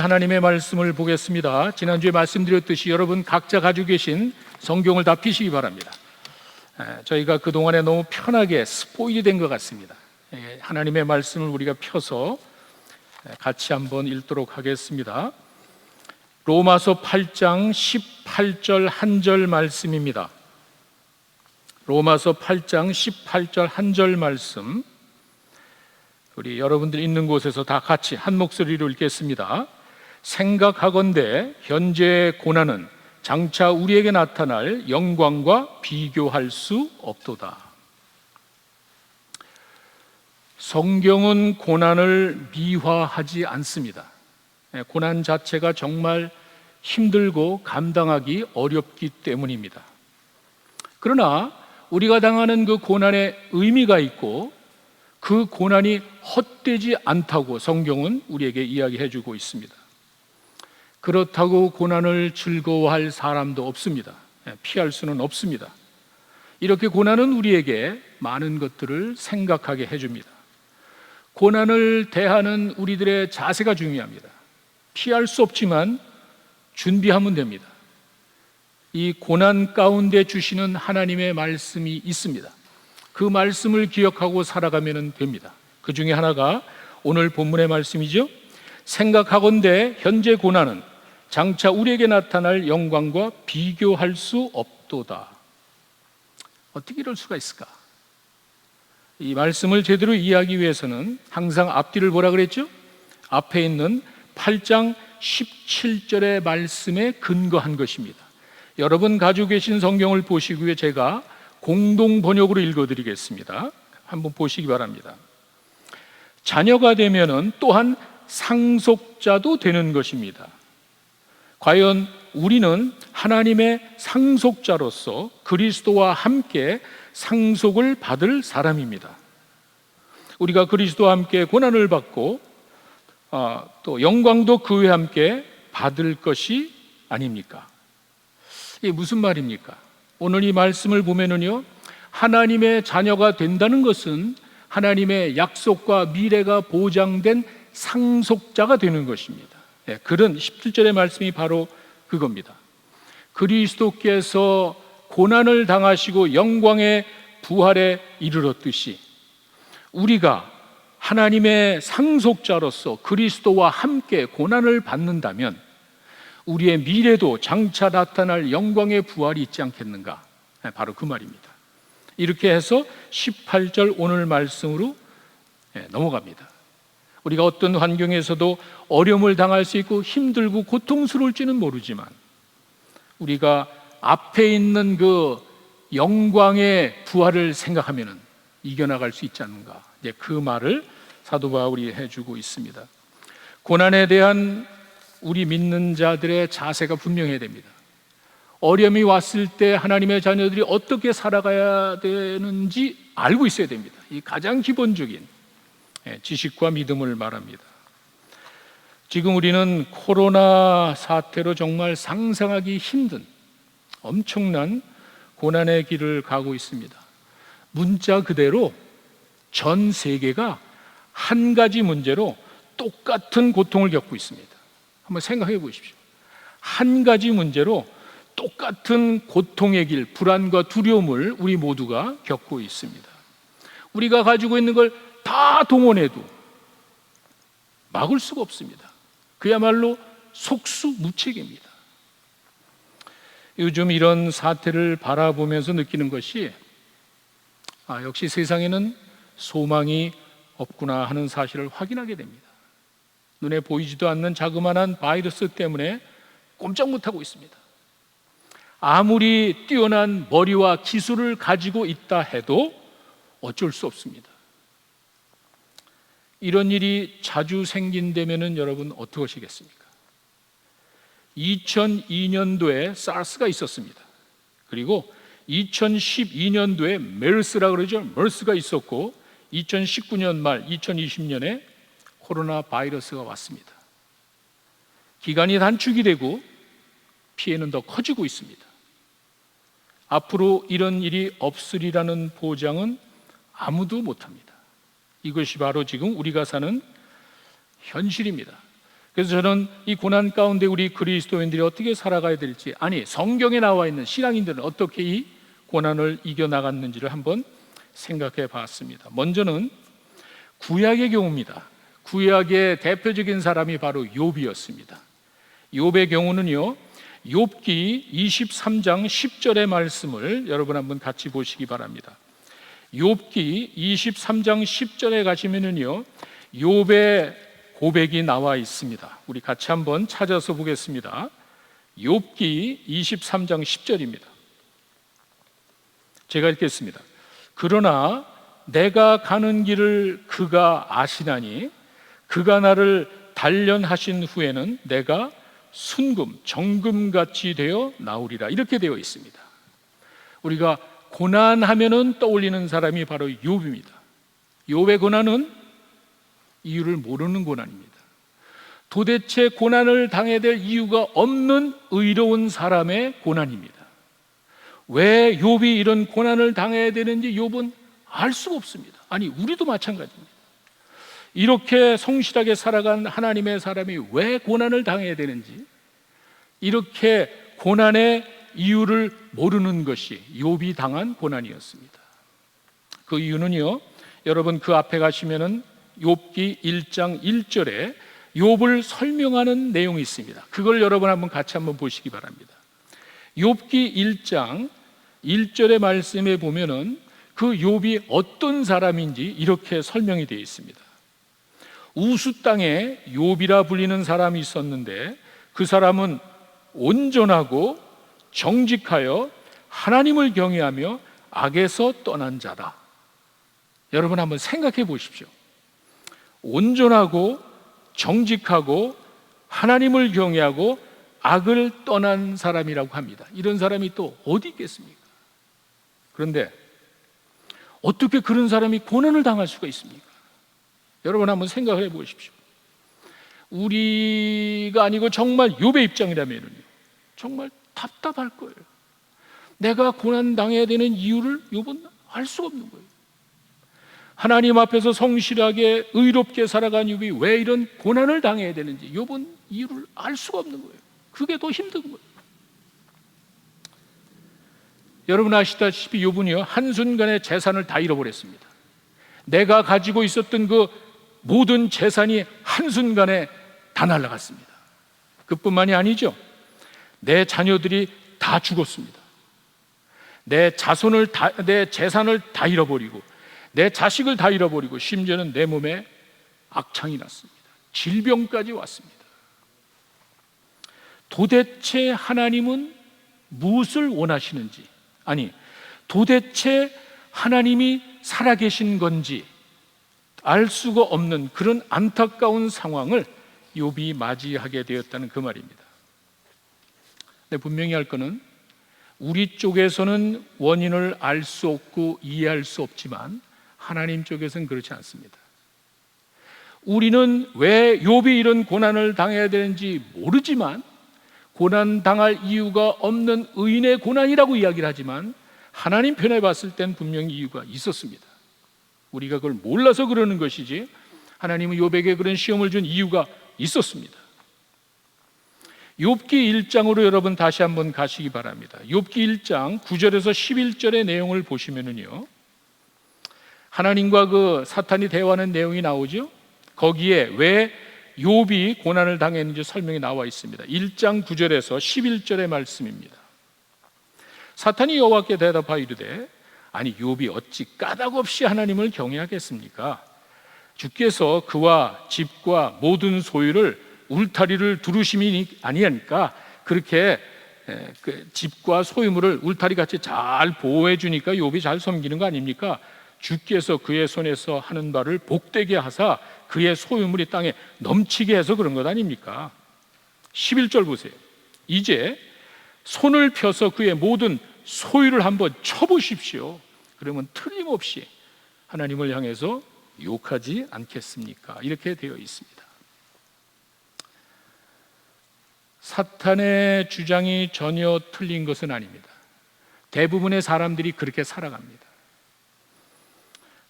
하나님의 말씀을 보겠습니다. 지난주에 말씀드렸듯이 여러분 각자 가지고 계신 성경을 다 펴시기 바랍니다. 저희가 그동안에 너무 편하게 스포일이 된 것 같습니다. 하나님의 말씀을 우리가 펴서 같이 한번 읽도록 하겠습니다. 로마서 8장 18절 한 절 말씀입니다. 로마서 8장 18절 한 절 말씀, 우리 여러분들 있는 곳에서 다 같이 한 목소리로 읽겠습니다. 생각하건대 현재의 고난은 장차 우리에게 나타날 영광과 비교할 수 없도다. 성경은 고난을 미화하지 않습니다. 고난 자체가 정말 힘들고 감당하기 어렵기 때문입니다. 그러나 우리가 당하는 그 고난에 의미가 있고 그 고난이 헛되지 않다고 성경은 우리에게 이야기해 주고 있습니다. 그렇다고 고난을 즐거워할 사람도 없습니다. 피할 수는 없습니다. 이렇게 고난은 우리에게 많은 것들을 생각하게 해줍니다. 고난을 대하는 우리들의 자세가 중요합니다. 피할 수 없지만 준비하면 됩니다. 이 고난 가운데 주시는 하나님의 말씀이 있습니다. 그 말씀을 기억하고 살아가면 됩니다. 그 중에 하나가 오늘 본문의 말씀이죠. 생각하건대 현재 고난은 장차 우리에게 나타날 영광과 비교할 수 없도다. 어떻게 이럴 수가 있을까? 이 말씀을 제대로 이해하기 위해서는 항상 앞뒤를 보라 그랬죠? 앞에 있는 8장 17절의 말씀에 근거한 것입니다. 여러분 가지고 계신 성경을 보시기 위해 제가 공동 번역으로 읽어드리겠습니다. 한번 보시기 바랍니다. 자녀가 되면은 또한 상속자도 되는 것입니다. 과연 우리는 하나님의 상속자로서 그리스도와 함께 상속을 받을 사람입니다. 우리가 그리스도와 함께 고난을 받고 또 영광도 그와 함께 받을 것이 아닙니까? 이게 무슨 말입니까? 오늘 이 말씀을 보면은요, 하나님의 자녀가 된다는 것은 하나님의 약속과 미래가 보장된 상속자가 되는 것입니다. 그런 17절의 말씀이 바로 그겁니다. 그리스도께서 고난을 당하시고 영광의 부활에 이르렀듯이 우리가 하나님의 상속자로서 그리스도와 함께 고난을 받는다면 우리의 미래도 장차 나타날 영광의 부활이 있지 않겠는가? 바로 그 말입니다. 이렇게 해서 18절 오늘 말씀으로 넘어갑니다. 우리가 어떤 환경에서도 어려움을 당할 수 있고 힘들고 고통스러울지는 모르지만 우리가 앞에 있는 그 영광의 부활을 생각하면 이겨나갈 수 있지 않는가? 이제 그 말을 사도 바울이 해주고 있습니다. 고난에 대한 우리 믿는 자들의 자세가 분명해야 됩니다. 어려움이 왔을 때 하나님의 자녀들이 어떻게 살아가야 되는지 알고 있어야 됩니다. 이 가장 기본적인 지식과 믿음을 말합니다. 지금 우리는 코로나 사태로 정말 상상하기 힘든 엄청난 고난의 길을 가고 있습니다. 문자 그대로 전 세계가 한 가지 문제로 똑같은 고통을 겪고 있습니다. 한번 생각해 보십시오. 한 가지 문제로 똑같은 고통의 길, 불안과 두려움을 우리 모두가 겪고 있습니다. 우리가 가지고 있는 걸 다 동원해도 막을 수가 없습니다. 그야말로 속수무책입니다. 요즘 이런 사태를 바라보면서 느끼는 것이 역시 세상에는 소망이 없구나 하는 사실을 확인하게 됩니다. 눈에 보이지도 않는 자그마한 바이러스 때문에 꼼짝 못하고 있습니다. 아무리 뛰어난 머리와 기술을 가지고 있다 해도 어쩔 수 없습니다. 이런 일이 자주 생긴다면 여러분 어떻게 하시겠습니까? 2002년도에 사스가 있었습니다. 그리고 2012년도에 메르스라 그러죠. 메르스가 있었고 2019년 말 2020년에 코로나 바이러스가 왔습니다. 기간이 단축이 되고 피해는 더 커지고 있습니다. 앞으로 이런 일이 없으리라는 보장은 아무도 못합니다. 이것이 바로 지금 우리가 사는 현실입니다. 그래서 저는 이 고난 가운데 우리 그리스도인들이 어떻게 살아가야 될지, 아니 성경에 나와 있는 신앙인들은 어떻게 이 고난을 이겨나갔는지를 한번 생각해 봤습니다. 먼저는 구약의 경우입니다. 구약의 대표적인 사람이 바로 욥이었습니다. 욥의 경우는요, 욥기 23장 10절의 말씀을 여러분 한번 같이 보시기 바랍니다. 욥기 23장 10절에 가시면은요, 욥의 고백이 나와 있습니다. 우리 같이 한번 찾아서 보겠습니다. 욥기 23장 10절입니다. 제가 읽겠습니다. 그러나 내가 가는 길을 그가 아시나니 그가 나를 단련하신 후에는 내가 순금, 정금같이 되어 나오리라. 이렇게 되어 있습니다. 우리가 고난하면은 떠올리는 사람이 바로 욥입니다. 욥의 고난은 이유를 모르는 고난입니다. 도대체 고난을 당해야 될 이유가 없는 의로운 사람의 고난입니다. 왜 욥이 이런 고난을 당해야 되는지 욥은 알 수가 없습니다. 아니, 우리도 마찬가지입니다. 이렇게 성실하게 살아간 하나님의 사람이 왜 고난을 당해야 되는지, 이렇게 고난의 이유를 모르는 것이 욥이 당한 고난이었습니다. 그 이유는요, 여러분 그 앞에 가시면은 욥기 1장 1절에 욥을 설명하는 내용이 있습니다. 그걸 여러분 같이 한번 보시기 바랍니다. 욥기 1장 1절의 말씀에 보면은 그 욥이 어떤 사람인지 이렇게 설명이 되어 있습니다. 우수 땅에 욥이라 불리는 사람이 있었는데 그 사람은 온전하고 정직하여 하나님을 경외하며 악에서 떠난 자다. 여러분 한번 생각해 보십시오. 온전하고 정직하고 하나님을 경외하고 악을 떠난 사람이라고 합니다. 이런 사람이 또 어디 있겠습니까? 그런데 어떻게 그런 사람이 고난을 당할 수가 있습니까? 여러분 한번 생각을 해 보십시오. 우리가 아니고 정말 욥의 입장이라면 정말 답답할 거예요. 내가 고난 당해야 되는 이유를 욥은 알 수가 없는 거예요. 하나님 앞에서 성실하게 의롭게 살아간 욥이 왜 이런 고난을 당해야 되는지 욥은 이유를 알 수가 없는 거예요. 그게 더 힘든 거예요. 여러분 아시다시피 욥은요, 한순간에 재산을 다 잃어버렸습니다. 내가 가지고 있었던 그 모든 재산이 한순간에 다 날아갔습니다. 그뿐만이 아니죠. 내 자녀들이 다 죽었습니다. 내 재산을 다 잃어버리고 내 자식을 다 잃어버리고 심지어는 내 몸에 악창이 났습니다. 질병까지 왔습니다. 도대체 하나님은 무엇을 원하시는지, 아니 도대체 하나님이 살아계신 건지 알 수가 없는 그런 안타까운 상황을 욥이 맞이하게 되었다는 그 말입니다. 근데 분명히 할 것은 우리 쪽에서는 원인을 알 수 없고 이해할 수 없지만 하나님 쪽에서는 그렇지 않습니다. 우리는 왜 욥이 이런 고난을 당해야 되는지 모르지만 고난 당할 이유가 없는 의인의 고난이라고 이야기를 하지만 하나님 편에 봤을 땐 분명히 이유가 있었습니다. 우리가 그걸 몰라서 그러는 것이지 하나님은 욥에게 그런 시험을 준 이유가 있었습니다. 욥기 1장으로 여러분 다시 한번 가시기 바랍니다. 욥기 1장 9절에서 11절의 내용을 보시면은요, 하나님과 그 사탄이 대화하는 내용이 나오죠. 거기에 왜 욥이 고난을 당했는지 설명이 나와 있습니다. 1장 9절에서 11절의 말씀입니다. 사탄이 여호와께 대답하여 이르되 아니 욥이 어찌 까닭없이 하나님을 경외하겠습니까? 주께서 그와 집과 모든 소유를 울타리를 두르심이 아니하니까 그렇게 그 집과 소유물을 울타리같이 잘 보호해 주니까 욥이 잘 섬기는 거 아닙니까? 주께서 그의 손에서 하는 바를 복되게 하사 그의 소유물이 땅에 넘치게 해서 그런 것 아닙니까? 11절 보세요. 이제 손을 펴서 그의 모든 소유를 한번 쳐보십시오. 그러면 틀림없이 하나님을 향해서 욕하지 않겠습니까? 이렇게 되어 있습니다. 사탄의 주장이 전혀 틀린 것은 아닙니다. 대부분의 사람들이 그렇게 살아갑니다.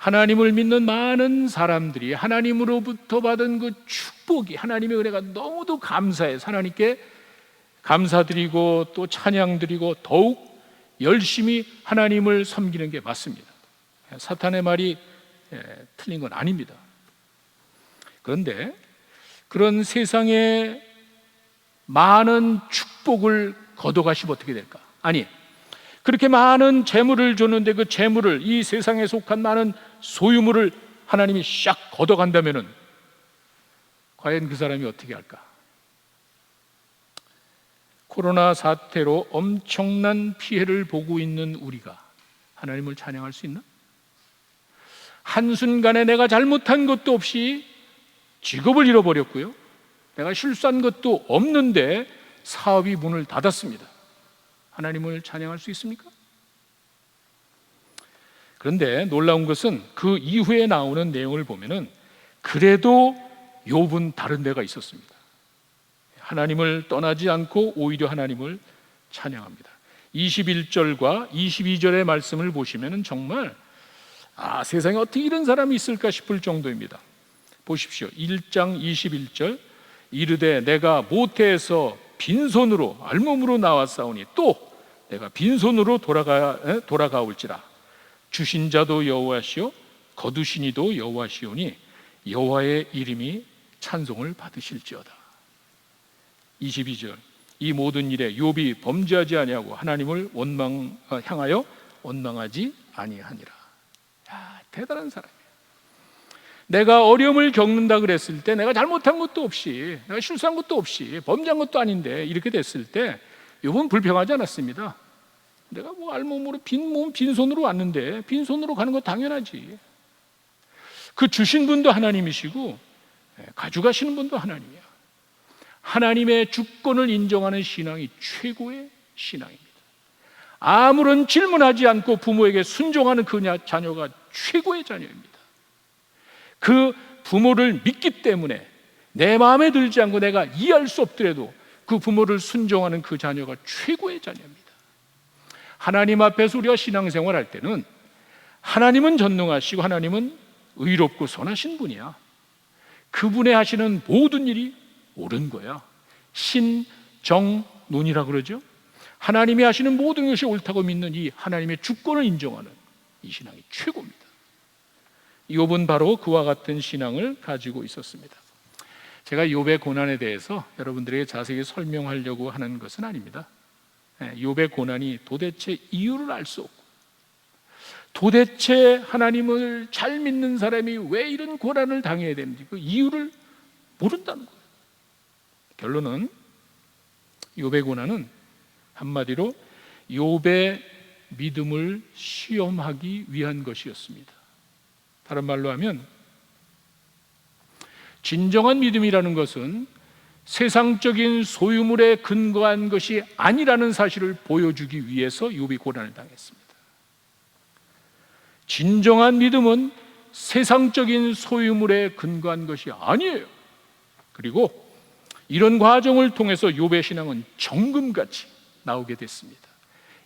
하나님을 믿는 많은 사람들이 하나님으로부터 받은 그 축복이, 하나님의 은혜가 너무도 감사해서 하나님께 감사드리고 또 찬양드리고 더욱 열심히 하나님을 섬기는 게 맞습니다. 사탄의 말이 틀린 건 아닙니다. 그런데 그런 세상에 많은 축복을 거둬가시면 어떻게 될까? 아니, 그렇게 많은 재물을 줬는데 그 재물을, 이 세상에 속한 많은 소유물을 하나님이 샥 걷어간다면은 과연 그 사람이 어떻게 할까? 코로나 사태로 엄청난 피해를 보고 있는 우리가 하나님을 찬양할 수 있나? 한순간에 내가 잘못한 것도 없이 직업을 잃어버렸고요, 내가 실수한 것도 없는데 사업이 문을 닫았습니다. 하나님을 찬양할 수 있습니까? 그런데 놀라운 것은 그 이후에 나오는 내용을 보면은 그래도 욥은 다른 데가 있었습니다. 하나님을 떠나지 않고 오히려 하나님을 찬양합니다. 21절과 22절의 말씀을 보시면은 정말 세상에 어떻게 이런 사람이 있을까 싶을 정도입니다. 보십시오. 1장 21절, 이르되 내가 모태에서 빈손으로 알몸으로 나왔사오니 또 내가 빈손으로 돌아가올지라. 주신 자도 여호와시요 거두신 이도 여호와시오니 여호와의 이름이 찬송을 받으실지어다. 22절, 이 모든 일에 욥이 범죄하지 아니하고 하나님을 향하여 원망하지 아니하니라. 대단한 사람이에요. 내가 어려움을 겪는다 그랬을 때, 내가 잘못한 것도 없이, 내가 실수한 것도 없이, 범죄한 것도 아닌데 이렇게 됐을 때 욥은 불평하지 않았습니다. 내가 뭐 알몸으로 빈손으로 왔는데 빈손으로 가는 거 당연하지. 그 주신 분도 하나님이시고 가져가시는 분도 하나님이야. 하나님의 주권을 인정하는 신앙이 최고의 신앙입니다. 아무런 질문하지 않고 부모에게 순종하는 그 자녀가 최고의 자녀입니다. 그 부모를 믿기 때문에 내 마음에 들지 않고 내가 이해할 수 없더라도 그 부모를 순종하는 그 자녀가 최고의 자녀입니다. 하나님 앞에서 우리가 신앙생활할 때는 하나님은 전능하시고 하나님은 의롭고 선하신 분이야. 그분의 하시는 모든 일이 옳은 거야. 신정론이라고 그러죠. 하나님이 하시는 모든 것이 옳다고 믿는 이 하나님의 주권을 인정하는 이 신앙이 최고입니다. 욥은 바로 그와 같은 신앙을 가지고 있었습니다. 제가 욥의 고난에 대해서 여러분들에게 자세히 설명하려고 하는 것은 아닙니다. 욥의 고난이 도대체 이유를 알 수 없고, 도대체 하나님을 잘 믿는 사람이 왜 이런 고난을 당해야 되는지 그 이유를 모른다는 거예요. 결론은 욥의 고난은 한마디로 욥의 믿음을 시험하기 위한 것이었습니다. 다른 말로 하면 진정한 믿음이라는 것은 세상적인 소유물에 근거한 것이 아니라는 사실을 보여주기 위해서 욥이 고난을 당했습니다. 진정한 믿음은 세상적인 소유물에 근거한 것이 아니에요. 그리고 이런 과정을 통해서 욥의 신앙은 정금같이 나오게 됐습니다.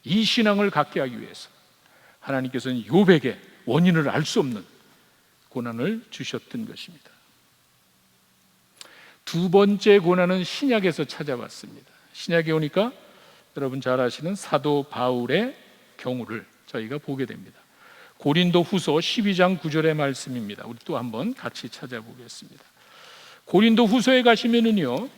이 신앙을 갖게 하기 위해서 하나님께서는 욥에게 원인을 알 수 없는 고난을 주셨던 것입니다. 두 번째 고난은 신약에서 찾아봤습니다. 신약에 오니까 여러분 잘 아시는 사도 바울의 경우를 저희가 보게 됩니다. 고린도 후서 12장 9절의 말씀입니다. 우리 또 한번 같이 찾아보겠습니다. 고린도 후서에 가시면은요,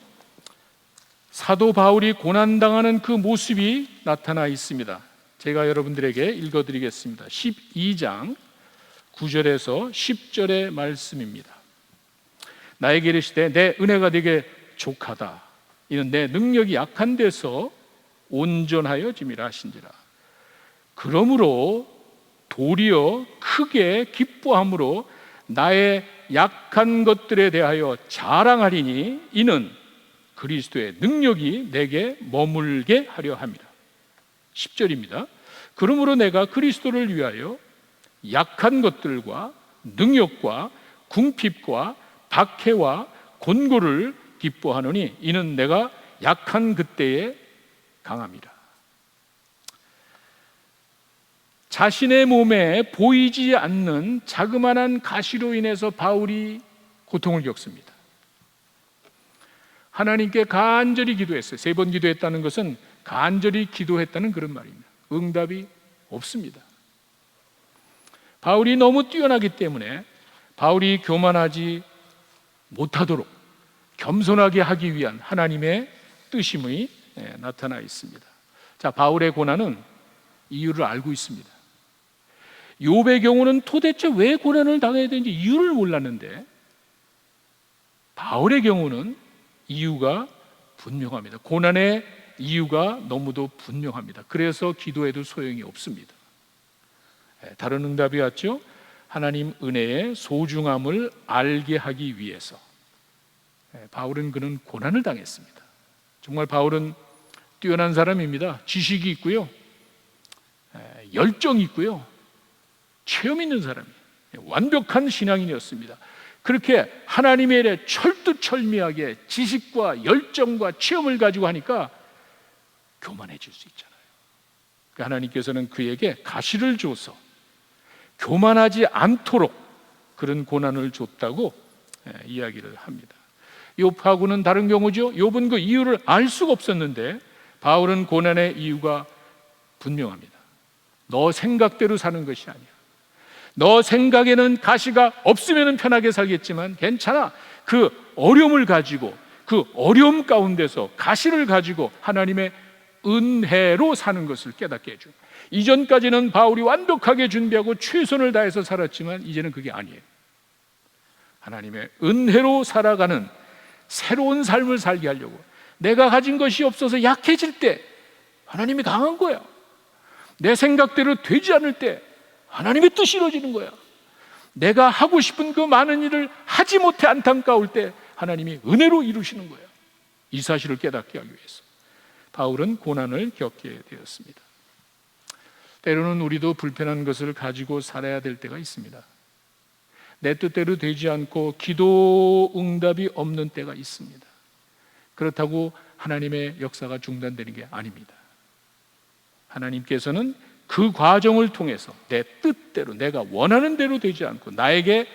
사도 바울이 고난당하는 그 모습이 나타나 있습니다. 제가 여러분들에게 읽어드리겠습니다. 12장 9절에서 10절의 말씀입니다. 나에게 이르시되 내 은혜가 네게 족하다. 이는 내 능력이 약한 데서 온전하여 짐이라 하신지라. 그러므로 도리어 크게 기뻐함으로 나의 약한 것들에 대하여 자랑하리니 이는 그리스도의 능력이 내게 머물게 하려 함이라. 10절입니다. 그러므로 내가 그리스도를 위하여 약한 것들과 능력과 궁핍과 박해와 곤고를 기뻐하노니 이는 내가 약한 그때에 강함이라. 자신의 몸에 보이지 않는 자그마한 가시로 인해서 바울이 고통을 겪습니다. 하나님께 간절히 기도했어요. 3번 기도했다는 것은 간절히 기도했다는 그런 말입니다. 응답이 없습니다. 바울이 너무 뛰어나기 때문에 바울이 교만하지 못하도록 겸손하게 하기 위한 하나님의 뜻임이 나타나 있습니다. 자, 바울의 고난은 이유를 알고 있습니다. 욥의 경우는 도대체 왜 고난을 당해야 되는지 이유를 몰랐는데, 바울의 경우는 이유가 분명합니다. 고난의 이유가 너무도 분명합니다. 그래서 기도해도 소용이 없습니다. 다른 응답이 왔죠. 하나님 은혜의 소중함을 알게 하기 위해서. 바울은 그는 고난을 당했습니다. 정말 바울은 뛰어난 사람입니다. 지식이 있고요, 열정이 있고요, 체험 있는 사람이에요. 완벽한 신앙인이었습니다. 그렇게 하나님의 일에 철두철미하게 지식과 열정과 체험을 가지고 하니까 교만해질 수 있잖아요. 하나님께서는 그에게 가시를 줘서 교만하지 않도록 그런 고난을 줬다고 이야기를 합니다. 욥하고는 다른 경우죠. 욥은 그 이유를 알 수가 없었는데 바울은 고난의 이유가 분명합니다. 너 생각대로 사는 것이 아니야. 너 생각에는 가시가 없으면 편하게 살겠지만 괜찮아. 그 어려움을 가지고, 그 어려움 가운데서 가시를 가지고 하나님의 은혜로 사는 것을 깨닫게 해줘. 이전까지는 바울이 완벽하게 준비하고 최선을 다해서 살았지만 이제는 그게 아니에요. 하나님의 은혜로 살아가는 새로운 삶을 살게 하려고. 내가 가진 것이 없어서 약해질 때 하나님이 강한 거야. 내 생각대로 되지 않을 때 하나님의 뜻이 이루어지는 거야. 내가 하고 싶은 그 많은 일을 하지 못해 안타까울 때 하나님이 은혜로 이루시는 거야. 이 사실을 깨닫게 하기 위해서 바울은 고난을 겪게 되었습니다. 때로는 우리도 불편한 것을 가지고 살아야 될 때가 있습니다. 내 뜻대로 되지 않고 기도 응답이 없는 때가 있습니다. 그렇다고 하나님의 역사가 중단되는 게 아닙니다. 하나님께서는 그 과정을 통해서 내 뜻대로, 내가 원하는 대로 되지 않고 나에게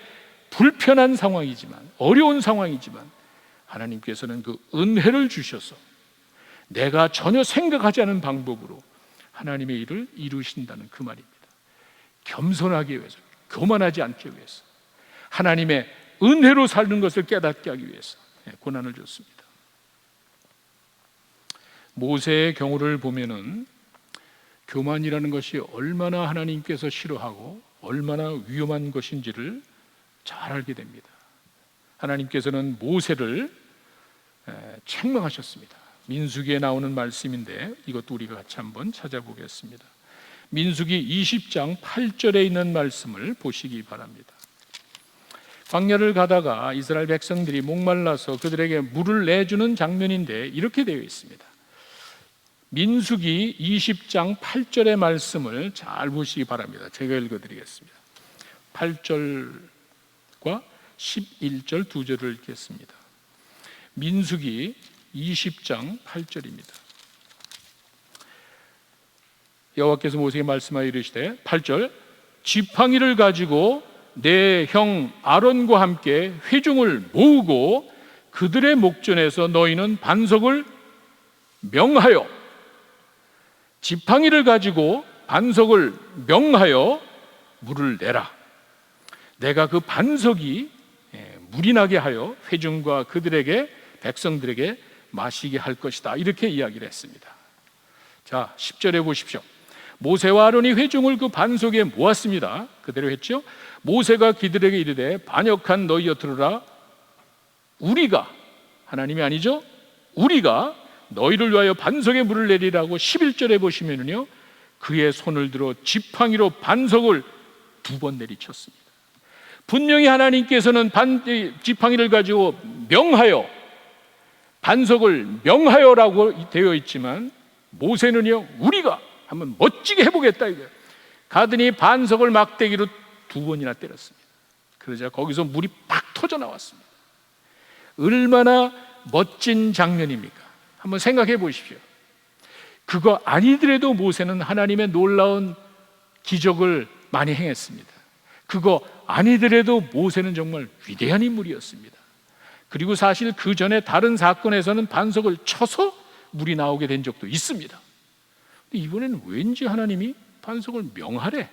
불편한 상황이지만, 어려운 상황이지만 하나님께서는 그 은혜를 주셔서 내가 전혀 생각하지 않은 방법으로 하나님의 일을 이루신다는 그 말입니다. 겸손하기 위해서, 교만하지 않기 위해서, 하나님의 은혜로 사는 것을 깨닫게 하기 위해서 고난을 줬습니다. 모세의 경우를 보면은 교만이라는 것이 얼마나 하나님께서 싫어하고 얼마나 위험한 것인지를 잘 알게 됩니다. 하나님께서는 모세를 책망하셨습니다. 민수기에 나오는 말씀인데 이것도 우리가 같이 한번 찾아보겠습니다. 민수기 20장 8절에 있는 말씀을 보시기 바랍니다. 광야를 가다가 이스라엘 백성들이 목말라서 그들에게 물을 내주는 장면인데 이렇게 되어 있습니다. 민수기 20장 8절의 말씀을 잘 보시기 바랍니다. 제가 읽어드리겠습니다. 8절과 11절 두 절을 읽겠습니다. 민수기 20장 8절입니다. 여호와께서 모세에게 말씀하여 이르시되 8절 지팡이를 가지고 내 형 아론과 함께 회중을 모으고 그들의 목전에서 너희는 반석을 명하여, 지팡이를 가지고 반석을 명하여 물을 내라. 내가 그 반석이 물이 나게 하여 회중과 그들에게, 백성들에게 마시게 할 것이다. 이렇게 이야기를 했습니다. 자, 10절에 보십시오. 모세와 아론이 회중을 그 반석에 모았습니다. 그대로 했죠. 모세가 그들에게 이르되 반역한 너희여 들으라. 우리가, 하나님이 아니죠, 우리가 너희를 위하여 반석에 물을 내리라고 11절에 보시면은요, 그의 손을 들어 지팡이로 반석을 2번 내리쳤습니다. 분명히 하나님께서는 지팡이를 가지고 명하여, 반석을 명하여라고 되어 있지만 모세는요, 우리가 한번 멋지게 해보겠다 이거예요. 가더니 반석을 막대기로 2번이나 때렸습니다. 그러자 거기서 물이 팍 터져 나왔습니다. 얼마나 멋진 장면입니까? 한번 생각해 보십시오. 그거 아니더라도 모세는 하나님의 놀라운 기적을 많이 행했습니다. 그거 아니더라도 모세는 정말 위대한 인물이었습니다. 그리고 사실 그 전에 다른 사건에서는 반석을 쳐서 물이 나오게 된 적도 있습니다. 근데 이번에는 왠지 하나님이 반석을 명하래.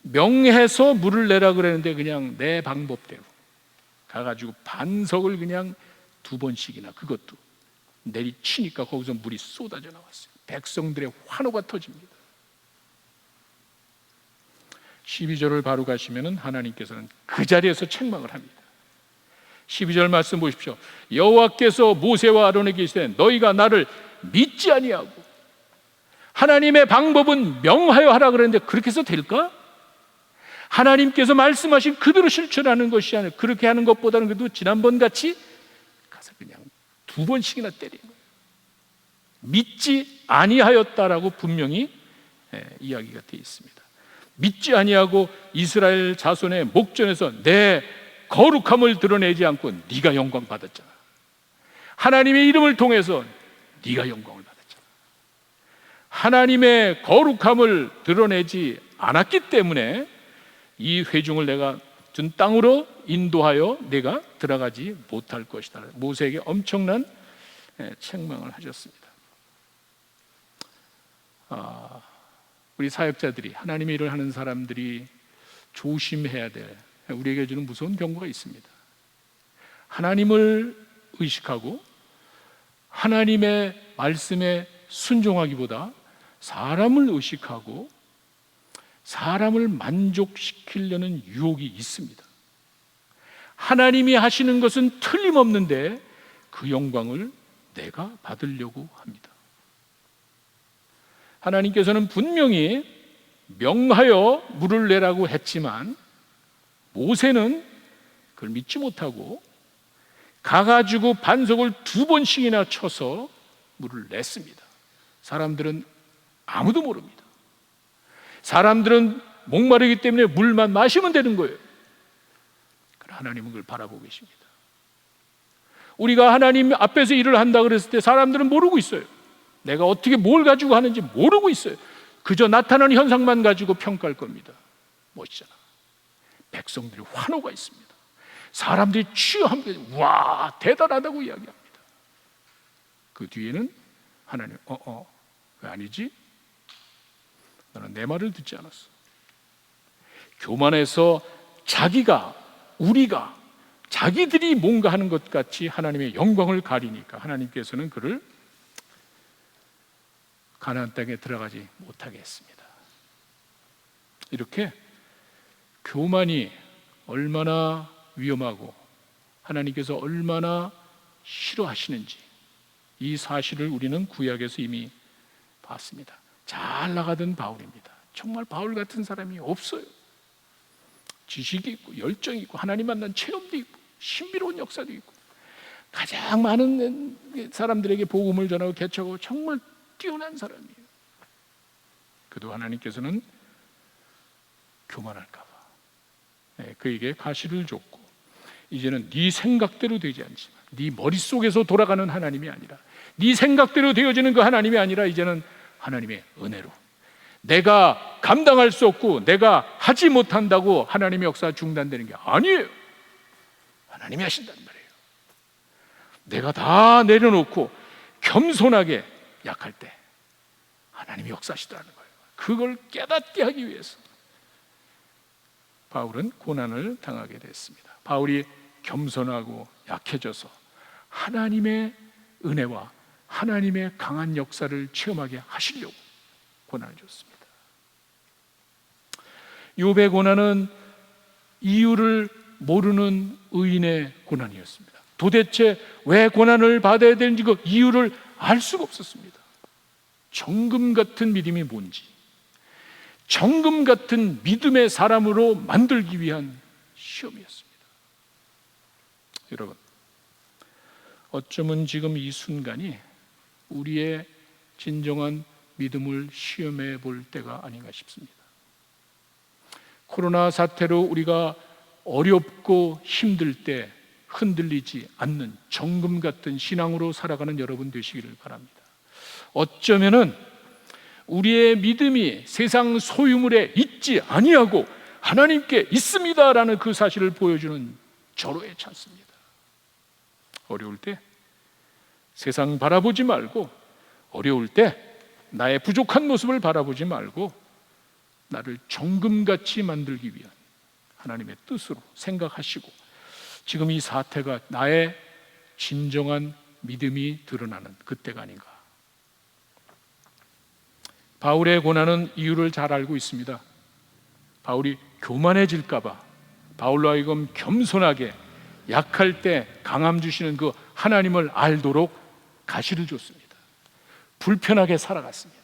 명해서 물을 내라 그랬는데 그냥 내 방법대로 가가지고 반석을 그냥 2번씩이나 그것도 내리치니까 거기서 물이 쏟아져 나왔어요. 백성들의 환호가 터집니다. 12절을 바로 가시면은 하나님께서는 그 자리에서 책망을 합니다. 12절 말씀 보십시오. 여호와께서 모세와 아론에게 이르시되 너희가 나를 믿지 아니하고 하나님의 방법은 명하여 하라 그랬는데 그렇게 해서 될까? 하나님께서 말씀하신 그대로 실천하는 것이 아니라 그렇게 하는 것보다는 그래도 지난번 같이 가서 그냥 2번씩이나 때리는 거예요. 믿지 아니하였다라고 분명히 이야기가 되어 있습니다. 믿지 아니하고 이스라엘 자손의 목전에서 내 거룩함을 드러내지 않고 네가 영광 받았잖아. 하나님의 이름을 통해서 네가 영광을 받았잖아. 하나님의 거룩함을 드러내지 않았기 때문에 이 회중을 내가 준 땅으로 인도하여 내가 들어가지 못할 것이다. 모세에게 엄청난 책망을 하셨습니다. 우리 사역자들이 하나님의 일을 하는 사람들이 조심해야 될 우리에게 주는 무서운 경고가 있습니다. 하나님을 의식하고 하나님의 말씀에 순종하기보다 사람을 의식하고 사람을 만족시키려는 유혹이 있습니다. 하나님이 하시는 것은 틀림없는데 그 영광을 내가 받으려고 합니다. 하나님께서는 분명히 명하여 물을 내라고 했지만 모세는 그걸 믿지 못하고 가가지고 반석을 2번씩이나 쳐서 물을 냈습니다. 사람들은 아무도 모릅니다. 사람들은 목마르기 때문에 물만 마시면 되는 거예요. 그러나 하나님은 그걸 바라보고 계십니다. 우리가 하나님 앞에서 일을 한다 그랬을 때 사람들은 모르고 있어요. 내가 어떻게 뭘 가지고 하는지 모르고 있어요. 그저 나타나는 현상만 가지고 평가할 겁니다. 멋지잖아. 백성들이 환호가 있습니다. 사람들이 취하면 와 대단하다고 이야기합니다. 그 뒤에는 하나님 왜 아니지? 너는 내 말을 듣지 않았어. 교만해서 우리가 자기들이 뭔가 하는 것 같이 하나님의 영광을 가리니까 하나님께서는 그를 가나안 땅에 들어가지 못하게 했습니다. 이렇게 교만이 얼마나 위험하고 하나님께서 얼마나 싫어하시는지 이 사실을 우리는 구약에서 이미 봤습니다. 잘 나가던 바울입니다. 정말 바울 같은 사람이 없어요. 지식이 있고 열정이 있고 하나님 만난 체험도 있고 신비로운 역사도 있고 가장 많은 사람들에게 복음을 전하고 개척하고 정말 뛰어난 사람이에요. 그도 하나님께서는 교만할까 봐 그에게 가시를 줬고 이제는 네 생각대로 되지 않지만 네 머릿속에서 돌아가는 하나님이 아니라 네 생각대로 되어지는 그 하나님이 아니라 이제는 하나님의 은혜로 내가 감당할 수 없고 내가 하지 못한다고 하나님의 역사 중단되는 게 아니에요. 하나님이 하신단 말이에요. 내가 다 내려놓고 겸손하게 약할 때 하나님이 역사하시더라는 거예요. 그걸 깨닫게 하기 위해서 바울은 고난을 당하게 됐습니다. 바울이 겸손하고 약해져서 하나님의 은혜와 하나님의 강한 역사를 체험하게 하시려고 고난을 줬습니다. 욥의 고난은 이유를 모르는 의인의 고난이었습니다. 도대체 왜 고난을 받아야 되는지 그 이유를 알 수가 없었습니다. 정금 같은 믿음이 뭔지, 정금 같은 믿음의 사람으로 만들기 위한 시험이었습니다. 여러분, 어쩌면 지금 이 순간이 우리의 진정한 믿음을 시험해 볼 때가 아닌가 싶습니다. 코로나 사태로 우리가 어렵고 힘들 때 흔들리지 않는 정금 같은 신앙으로 살아가는 여러분 되시기를 바랍니다. 어쩌면은 우리의 믿음이 세상 소유물에 있지 아니하고 하나님께 있습니다라는 그 사실을 보여주는 절호의 찬스입니다. 어려울 때 세상 바라보지 말고, 어려울 때 나의 부족한 모습을 바라보지 말고 나를 정금같이 만들기 위한 하나님의 뜻으로 생각하시고, 지금 이 사태가 나의 진정한 믿음이 드러나는 그때가 아닌가. 바울의 고난은 이유를 잘 알고 있습니다. 바울이 교만해질까봐 바울로 하여금 겸손하게 약할 때 강함 주시는 그 하나님을 알도록 가시를 줬습니다. 불편하게 살아갔습니다.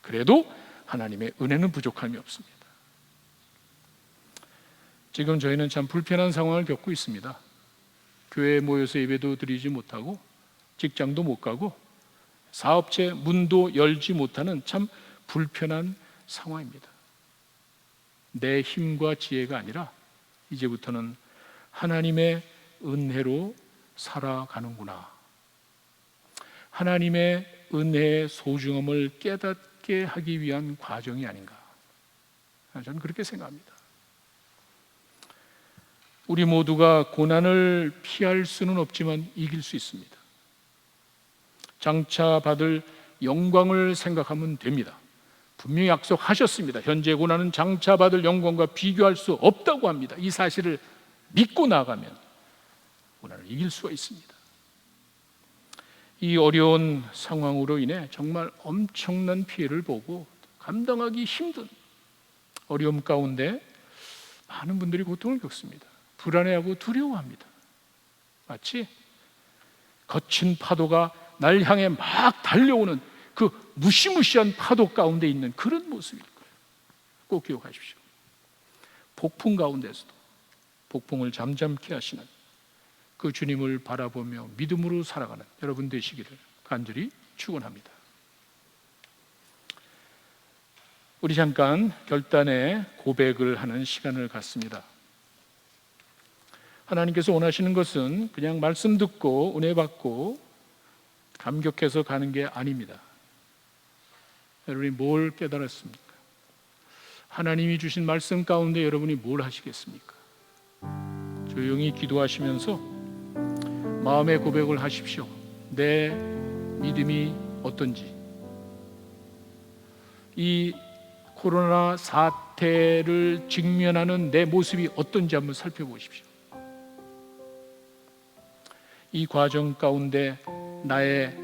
그래도 하나님의 은혜는 부족함이 없습니다. 지금 저희는 참 불편한 상황을 겪고 있습니다. 교회에 모여서 예배도 드리지 못하고 직장도 못 가고 사업체 문도 열지 못하는 참 불편한 상황입니다. 내 힘과 지혜가 아니라 이제부터는 하나님의 은혜로 살아가는구나, 하나님의 은혜의 소중함을 깨닫게 하기 위한 과정이 아닌가, 저는 그렇게 생각합니다. 우리 모두가 고난을 피할 수는 없지만 이길 수 있습니다. 장차 받을 영광을 생각하면 됩니다. 분명히 약속하셨습니다. 현재 고난은 장차 받을 영광과 비교할 수 없다고 합니다. 이 사실을 믿고 나가면 고난을 이길 수가 있습니다. 이 어려운 상황으로 인해 정말 엄청난 피해를 보고 감당하기 힘든 어려움 가운데 많은 분들이 고통을 겪습니다. 불안해하고 두려워합니다. 마치 거친 파도가 날 향해 막 달려오는 그 무시무시한 파도 가운데 있는 그런 모습일 거예요. 꼭 기억하십시오. 폭풍 가운데서도 폭풍을 잠잠케 하시는 그 주님을 바라보며 믿음으로 살아가는 여러분 되시기를 간절히 축원합니다. 우리 잠깐 결단의 고백을 하는 시간을 갖습니다. 하나님께서 원하시는 것은 그냥 말씀 듣고 은혜 받고 감격해서 가는 게 아닙니다. 여러분이 뭘 깨달았습니까? 하나님이 주신 말씀 가운데 여러분이 뭘 하시겠습니까? 조용히 기도하시면서 마음의 고백을 하십시오. 내 믿음이 어떤지, 이 코로나 사태를 직면하는 내 모습이 어떤지 한번 살펴보십시오. 이 과정 가운데 나의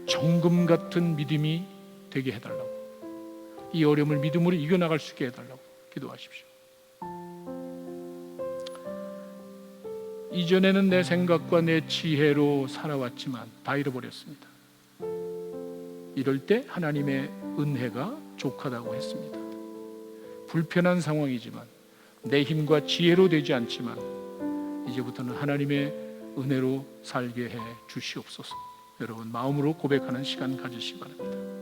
정금 같은 믿음이 되게 해달라고, 이 어려움을 믿음으로 이겨나갈 수 있게 해달라고 기도하십시오. 이전에는 내 생각과 내 지혜로 살아왔지만 다 잃어버렸습니다. 이럴 때 하나님의 은혜가 족하다고 했습니다. 불편한 상황이지만 내 힘과 지혜로 되지 않지만 이제부터는 하나님의 은혜로 살게 해 주시옵소서. 여러분 마음으로 고백하는 시간 가지시기 바랍니다.